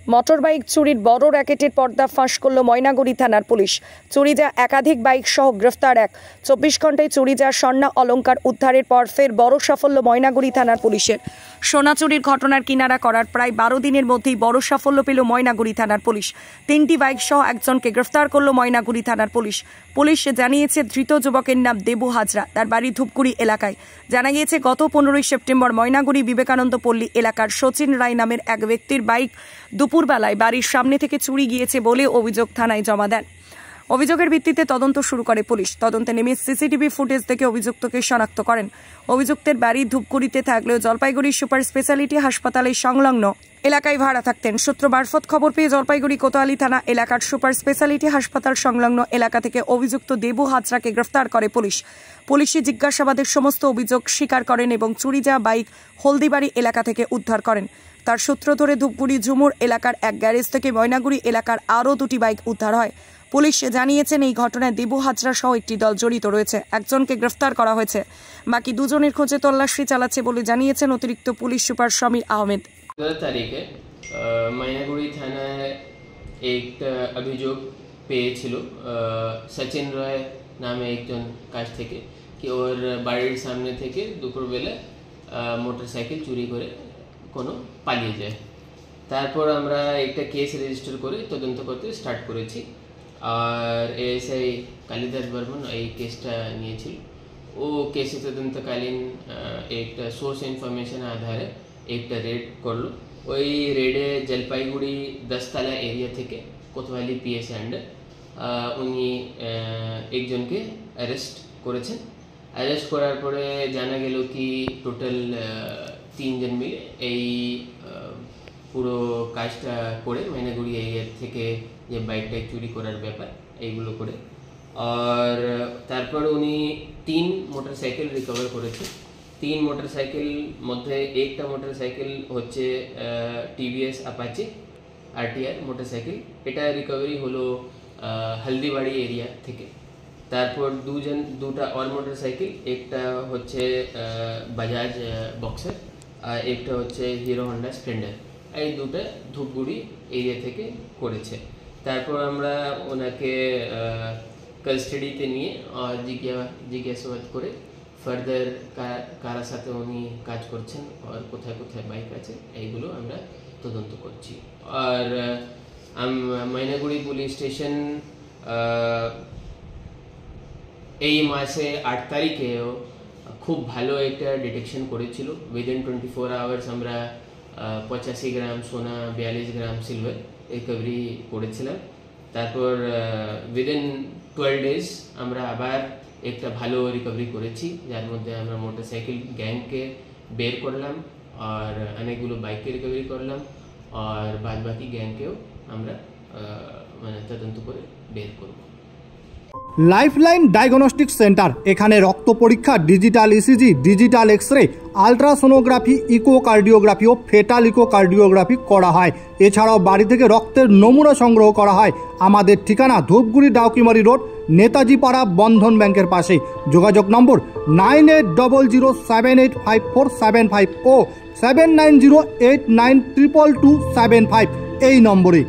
Motorbike চুরির বড় র্যাকেটের পর্দা ফাঁস করল ময়নাগুড়ি থানার পুলিশ। চুরি যা একাধিক বাইক সহ গ্রেফতার এক। 24 ঘন্টায় চুরি যা স্বর্ণ অলংকার উদ্ধারের পর ফের বড় সাফল্য ময়নাগুড়ি থানার পুলিশের। সোনা চুরির ঘটনার কিনারা করার প্রায় 12 দিনের মধ্যেই বড় সাফল্য পেল ময়নাগুড়ি থানার পুলিশ। 3টি বাইক সহ একজনকে গ্রেফতার করল ময়নাগুড়ি থানার পুলিশ। পুলিশ জানিয়েছে ধৃত যুবকের নাম দেবু হাজরা, তার বাড়ি ধূপগুড়ি এলাকায়। জানা গিয়েছে গত 15ই সেপ্টেম্বর ময়নাগুড়ি বিবেকানন্দ পল্লী এলাকার সচিন রায় নামের এক ব্যক্তির বাইক দুপুরবেলায় বাড়ির সামনে থেকে চুরি গিয়েছে বলে অভিযোগ থানায় জমা দেন। অভিযোগের ভিত্তিতে তদন্ত শুরু করে পুলিশ। তদন্তে নেমে সিসিটিভি ফুটেজ থেকে অভিযুক্তকে শনাক্ত করেন। অভিযুক্তের বাড়ি ধূপগুড়িতে থাকলেও জলপাইগুড়ি সুপার স্পেশালিটি হাসপাতালের সংলগ্ন এলাকায় ভাড়া থাকতেন। সূত্র মারফত খবর পেয়ে জলপাইগুড়ি কোতোয়ালি থানা এলাকার সুপার স্পেশালিটি হাসপাতাল সংলগ্ন এলাকা থেকে অভিযুক্ত দেবু হাজরাকে গ্রেফতার করে পুলিশ। পুলিশি জিজ্ঞাসাবাদের সমস্ত অভিযোগ স্বীকার করেন এবং চুরি যাওয়া বাইক হলদিবাড়ি এলাকা থেকে উদ্ধার করেন। তার সূত্র ধরে ধূপগুড়ি ঝুমুর এলাকার এক গ্যারেজ থেকে ময়নাগুড়ি এলাকার আরও 2টি বাইক উদ্ধার হয়। পুলিশ জানিয়েছেন এই ঘটনায় দেবু হাজরা সহ একটি দল জড়িত রয়েছে। একজনকে গ্রেফতার করা হয়েছে, বাকি 2 জনের খোঁজে তল্লাশি চালাচ্ছে বলে জানিয়েছেন অতিরিক্ত পুলিশ সুপার সমীর আহমেদ। 15 তারিখে ময়নাগুড়ি থানায় একটা অভিযোগ পেয়েছিল সচিন রায় নামে একজন কাছ থেকে কি ওর বাড়ির সামনে থেকে দুপুরবেলা মোটরসাইকেল চুরি করে কোনো পালিয়ে যায়। তারপর আমরা একটা কেস রেজিস্টার করে তদন্ত করতে স্টার্ট করেছি। আর এএসআই কালিদাস বর্মন এই কেসটা নিয়েছিল। ও কেসে তদন্তকালীন একটা সোর্স ইনফরমেশন আধারে একটা রেড করলো। ওই রেডে জলপাইগুড়ি 10তলা এরিয়া থেকে কোতোয়ালি পিএস আন্ডার উনি একজনকে অ্যারেস্ট করেছেন। অ্যারেস্ট করার পরে জানা গেল কি টোটাল 3 জন মিলে এই পুরো কাজটা করে ময়নাগুড়ি এরিয়া থেকে যে বাইকটা চুরি করার ব্যাপার এইগুলো করে। আর তারপর উনি 3 মোটরসাইকেল রিকভার করেছে। 3 মোটরসাইকেল মধ্যে একটা মোটরসাইকেল হচ্ছে টিভিএস অ্যাপাচে আরটিআর মোটরসাইকেল, এটা রিকভারি হলো হলদিবাড়ি এরিয়া থেকে। তারপর দুটা আর মোটরসাইকেল, একটা হচ্ছে বাজাজ বক্সার আর একটা হচ্ছে হিরো হন্ডা স্প্লেন্ডার, এই দুটো ধূপগুড়ি এরিয়া থেকে করেছে। তারপর আমরা ওনাকে কাস্টাডিতে নিয়ে জিজ্ঞাসাবাদ করে ফার্দার কারা সাথে উনি কাজ করছেন আর কোথায় কোথায় বাইক আছে এইগুলো আমরা তদন্ত করছি। আর ময়নাগুড়ি পুলিশ স্টেশন এই মাসে 8 তারিখেও খুব ভালো একটা ডিটেকশন করেছিল। উইদিন 24 আওয়ার্স আমরা 85 গ্রাম সোনা, 42 গ্রাম সিলভার রিকভারি করেছিলাম। তারপর উইদিন 12 ডেজ আমরা আবার একটা ভালো রিকভারি করেছি, যার মধ্যে আমরা মোটরসাইকেল গ্যাংকে বের করলাম আর অনেকগুলো বাইককে রিকভারি করলাম আর বাদবাকি গ্যাংকেও আমরা তদন্ত করে বের করব। লাইফলাইন ডায়াগনস্টিক সেন্টার, এখানে রক্ত পরীক্ষা, digital ECG, digital X-ray, ultrasonography, echocardiography ও ফেটাল ইকোকার্ডিওগ্রাফি করা হয়। এছাড়াও বাড়ি থেকে রক্তের নমুনা সংগ্রহ করা হয়। আমাদের ঠিকানা ধূপগুড়ি ডাউকিমারি রোড, নেতাজি পাড়া, বন্ধন ব্যাংকের পাশে। যোগাযোগ নম্বর 9800785475 ও 7908922275 এই নম্বরে।